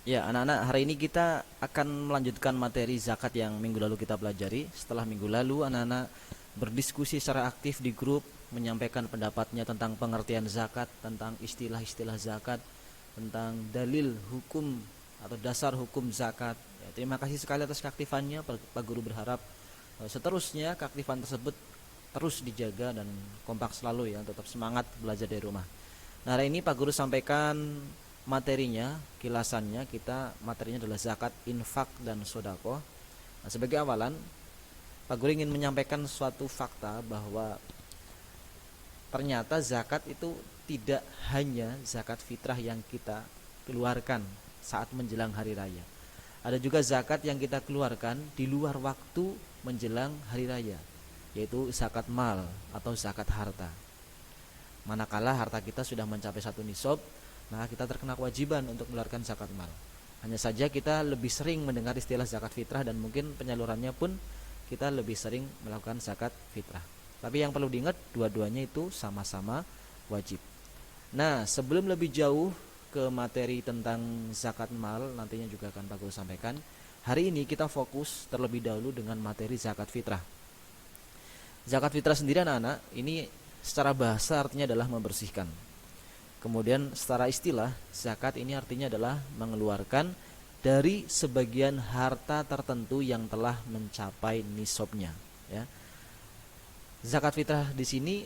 Ya, anak-anak, hari ini kita akan melanjutkan materi zakat yang minggu lalu kita pelajari. Setelah minggu lalu, anak-anak berdiskusi secara aktif di grup, menyampaikan pendapatnya tentang pengertian zakat, tentang istilah-istilah zakat, tentang dalil hukum atau dasar hukum zakat. Ya, terima kasih sekali atas keaktifannya. Pak Guru berharap seterusnya keaktifan tersebut terus dijaga dan kompak selalu ya, tetap semangat belajar dari rumah. Nah, hari ini Pak Guru sampaikan materinya, kilasannya. Materinya adalah zakat, infak, dan sodako. Nah, sebagai awalan, Pak Guru ingin menyampaikan suatu fakta bahwa ternyata zakat itu tidak hanya zakat fitrah yang kita keluarkan saat menjelang hari raya. Ada juga zakat yang kita keluarkan di luar waktu menjelang hari raya, yaitu zakat mal atau zakat harta. Manakala harta kita sudah mencapai satu nisab, maka kita terkena kewajiban untuk mengeluarkan zakat mal. Hanya saja kita lebih sering mendengar istilah zakat fitrah dan mungkin penyalurannya pun kita lebih sering melakukan zakat fitrah. Tapi yang perlu diingat, dua-duanya itu sama-sama wajib. Nah, sebelum lebih jauh ke materi tentang zakat mal, nantinya juga akan Pak Guru sampaikan. Hari ini kita fokus terlebih dahulu dengan materi zakat fitrah. Zakat fitrah sendiri anak-anak, ini secara bahasa artinya adalah membersihkan. Kemudian secara istilah, zakat ini artinya adalah mengeluarkan dari sebagian harta tertentu yang telah mencapai nisabnya, ya. Zakat fitrah di sini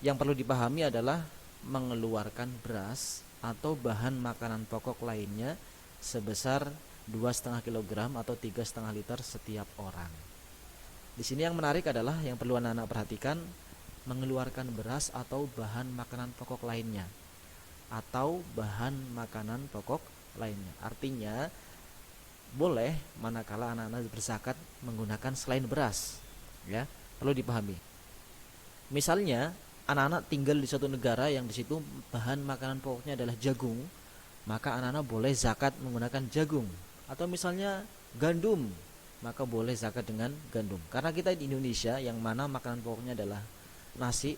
yang perlu dipahami adalah mengeluarkan beras atau bahan makanan pokok lainnya sebesar 2,5 kg atau 3,5 liter setiap orang. Di sini yang menarik adalah yang perlu anak-anak perhatikan, mengeluarkan beras atau bahan makanan pokok lainnya, atau bahan makanan pokok lainnya. Artinya boleh manakala anak-anak berzakat menggunakan selain beras, ya, perlu dipahami. Misalnya anak-anak tinggal di suatu negara yang di situ bahan makanan pokoknya adalah jagung, maka anak-anak boleh zakat menggunakan jagung. Atau misalnya gandum, maka boleh zakat dengan gandum. Karena kita di Indonesia yang mana makanan pokoknya adalah nasi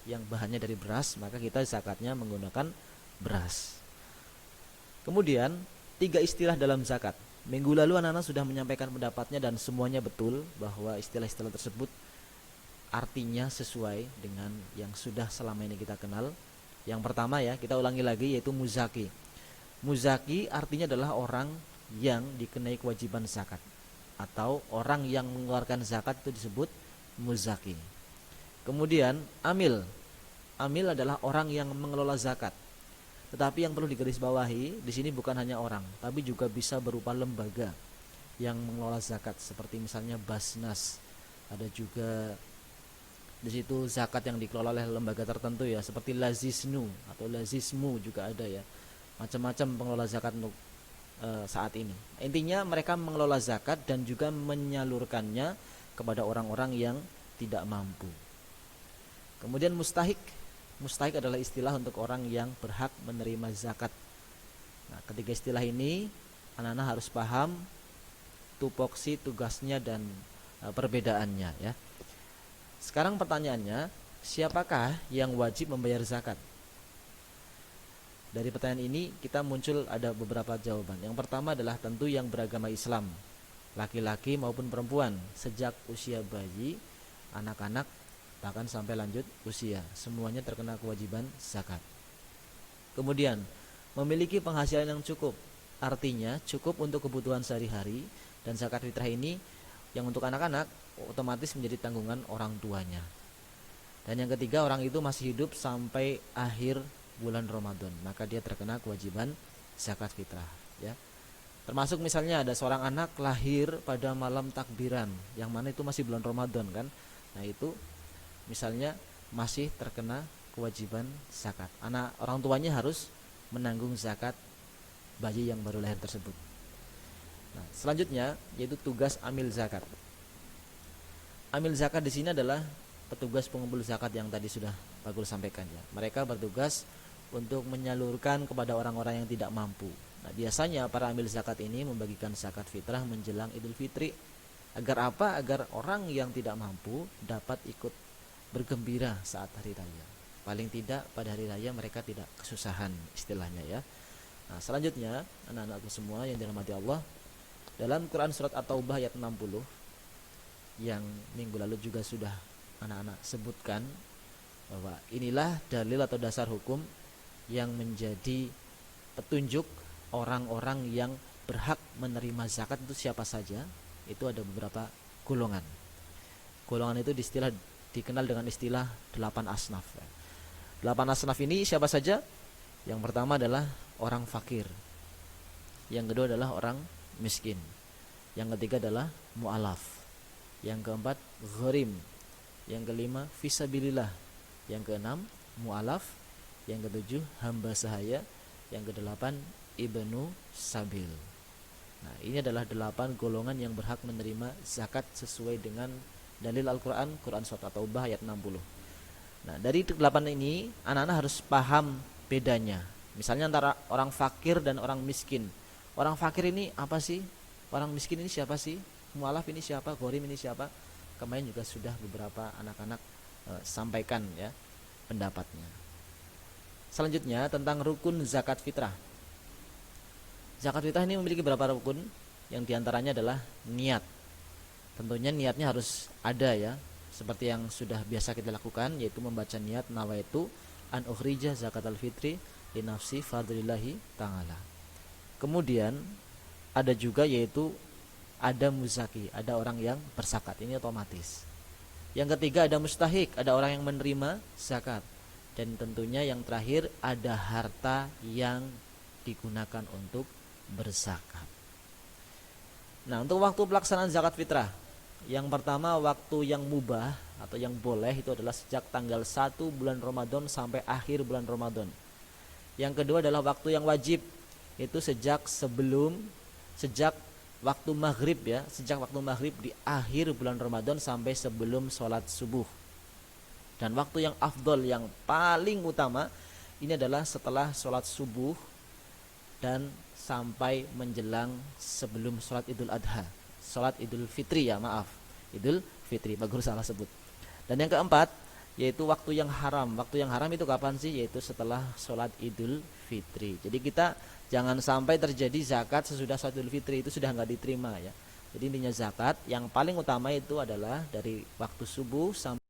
yang bahannya dari beras, maka kita zakatnya menggunakan beras. Kemudian 3 istilah dalam zakat. Minggu lalu anak-anak sudah menyampaikan pendapatnya dan semuanya betul bahwa istilah-istilah tersebut artinya sesuai dengan yang sudah selama ini kita kenal. Yang pertama ya, kita ulangi lagi, yaitu muzaki. Muzaki artinya adalah orang yang dikenai kewajiban zakat, atau orang yang mengeluarkan zakat itu disebut muzaki. Kemudian amil. Amil adalah orang yang mengelola zakat. Tetapi yang perlu digarisbawahi di sini bukan hanya orang, tapi juga bisa berupa lembaga yang mengelola zakat, seperti misalnya Basnas. Ada juga di situ zakat yang dikelola oleh lembaga tertentu ya, seperti Lazisnu atau Lazismu juga ada ya. Macam-macam pengelola zakat untuk saat ini. Intinya mereka mengelola zakat dan juga menyalurkannya kepada orang-orang yang tidak mampu. Kemudian mustahik. Mustahik adalah istilah untuk orang yang berhak menerima zakat. Nah, ketiga istilah ini anak-anak harus paham tupoksi, tugasnya, dan perbedaannya ya. Sekarang pertanyaannya, siapakah yang wajib membayar zakat? Dari pertanyaan ini kita muncul ada beberapa jawaban. Yang pertama adalah tentu yang beragama Islam, laki-laki maupun perempuan, sejak usia bayi, anak-anak, bahkan sampai lanjut usia, semuanya terkena kewajiban zakat. Kemudian memiliki penghasilan yang cukup, artinya cukup untuk kebutuhan sehari-hari, dan zakat fitrah ini yang untuk anak-anak otomatis menjadi tanggungan orang tuanya. Dan yang ketiga, orang itu masih hidup sampai akhir bulan Ramadan, maka dia terkena kewajiban zakat fitrah ya. Termasuk misalnya ada seorang anak lahir pada malam takbiran, yang mana itu masih bulan Ramadan kan. Nah, itu misalnya masih terkena kewajiban zakat. Orang tuanya harus menanggung zakat bayi yang baru lahir tersebut. Nah, selanjutnya yaitu tugas amil zakat. Amil zakat di sini adalah petugas pengumpul zakat yang tadi sudah Pak Guru sampaikan ya. Mereka bertugas untuk menyalurkan kepada orang-orang yang tidak mampu. Nah, biasanya para amil zakat ini membagikan zakat fitrah menjelang Idul Fitri. Agar apa? Agar orang yang tidak mampu dapat ikut bergembira saat hari raya. Paling tidak pada hari raya mereka tidak kesusahan istilahnya ya. Nah, selanjutnya anak-anakku semua yang dirahmati Allah, dalam Quran surat At-Taubah ayat 60 yang minggu lalu juga sudah anak-anak sebutkan, bahwa inilah dalil atau dasar hukum yang menjadi petunjuk orang-orang yang berhak menerima zakat itu siapa saja. Itu ada beberapa golongan. Golongan itu dikenal dengan istilah 8 asnaf. 8 asnaf ini siapa saja? Yang pertama adalah orang fakir. Yang kedua adalah orang miskin. Yang ketiga adalah mu'alaf. Yang keempat gharim. Yang kelima fisabilillah. Yang keenam mu'alaf. Yang ketujuh hamba sahaya. Yang kedelapan ibnu sabil. Nah, ini adalah 8 golongan yang berhak menerima zakat sesuai dengan dalil Al-Quran, Quran Surat At-Taubah ayat 60. Nah, dari 8 ini anak-anak harus paham bedanya. Misalnya antara orang fakir dan orang miskin. Orang fakir ini apa sih? Orang miskin ini siapa sih? Mu'alaf ini siapa? Gharim ini siapa? Kemarin juga sudah beberapa anak-anak sampaikan ya pendapatnya. Selanjutnya tentang rukun zakat fitrah. Zakat fitrah ini memiliki beberapa rukun, yang diantaranya adalah niat. Tentunya niatnya harus ada ya, seperti yang sudah biasa kita lakukan, yaitu membaca niat nawaitu an ukhrija zakatal fitri li nafsi fadlillahi ta'ala. Kemudian ada juga yaitu ada muzaki, ada orang yang berzakat, ini otomatis. Yang ketiga ada mustahik, ada orang yang menerima zakat. Dan tentunya yang terakhir ada harta yang digunakan untuk berzakat. Nah, untuk waktu pelaksanaan zakat fitrah, yang pertama waktu yang mubah atau yang boleh itu adalah sejak tanggal 1 bulan Ramadan sampai akhir bulan Ramadan. Yang kedua adalah waktu yang wajib, itu sejak waktu maghrib ya, sejak waktu maghrib di akhir bulan Ramadan sampai sebelum sholat subuh. Dan waktu yang afdol, yang paling utama, ini adalah setelah sholat subuh dan sampai menjelang sebelum sholat Idul Adha, sholat Idul Fitri ya, maaf, Idul Fitri, bagus salah sebut. Dan yang keempat yaitu waktu yang haram. Waktu yang haram itu kapan sih? Yaitu setelah sholat Idul Fitri. Jadi kita jangan sampai terjadi zakat sesudah sholat Idul Fitri, itu sudah nggak diterima ya. Jadi intinya zakat yang paling utama itu adalah dari waktu subuh sampai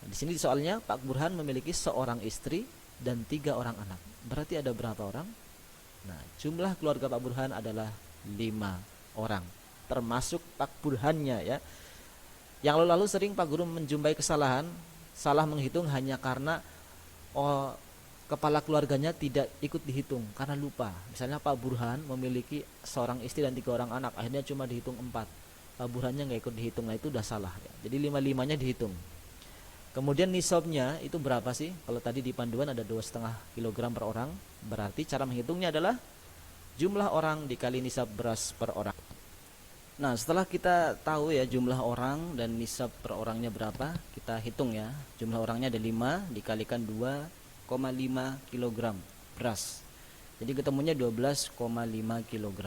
di sini soalnya Pak Burhan memiliki seorang istri dan 3 orang anak. Berarti ada berapa orang? Nah, jumlah keluarga Pak Burhan adalah 5 orang, termasuk Pak Burhannya ya. Yang lalu sering Pak Guru menjumpai kesalahan, salah menghitung hanya karena kepala keluarganya tidak ikut dihitung karena lupa. Misalnya Pak Burhan memiliki seorang istri dan 3 orang anak, akhirnya cuma dihitung 4. Pak Burhannya nggak ikut dihitung, nah itu udah salah ya. Jadi 5-5-nya dihitung. Kemudian nisabnya itu berapa sih? Kalau tadi di panduan ada 2,5 kg per orang, berarti cara menghitungnya adalah jumlah orang dikali nisab beras per orang. Nah, setelah kita tahu ya jumlah orang dan nisab per orangnya berapa, kita hitung ya. Jumlah orangnya ada 5 dikalikan 2,5 kg beras. Jadi ketemunya 12,5 kg.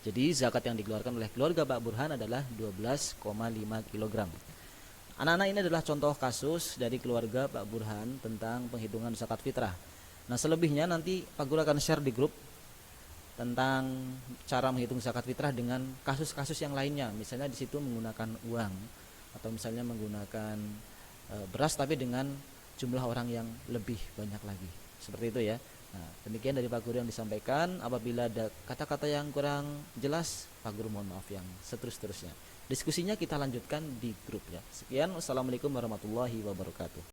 Jadi zakat yang dikeluarkan oleh keluarga Pak Burhan adalah 12,5 kg. Anak-anak ini adalah contoh kasus dari keluarga Pak Burhan tentang penghitungan zakat fitrah. Nah, selebihnya nanti Pak Guru akan share di grup tentang cara menghitung zakat fitrah dengan kasus-kasus yang lainnya. Misalnya di situ menggunakan uang atau misalnya menggunakan beras tapi dengan jumlah orang yang lebih banyak lagi. Seperti itu ya. Nah, demikian dari Pak Guru yang disampaikan. Apabila ada kata-kata yang kurang jelas, Pak Guru mohon maaf yang seterus-terusnya. Diskusinya kita lanjutkan di grup ya. Sekian, wassalamualaikum warahmatullahi wabarakatuh.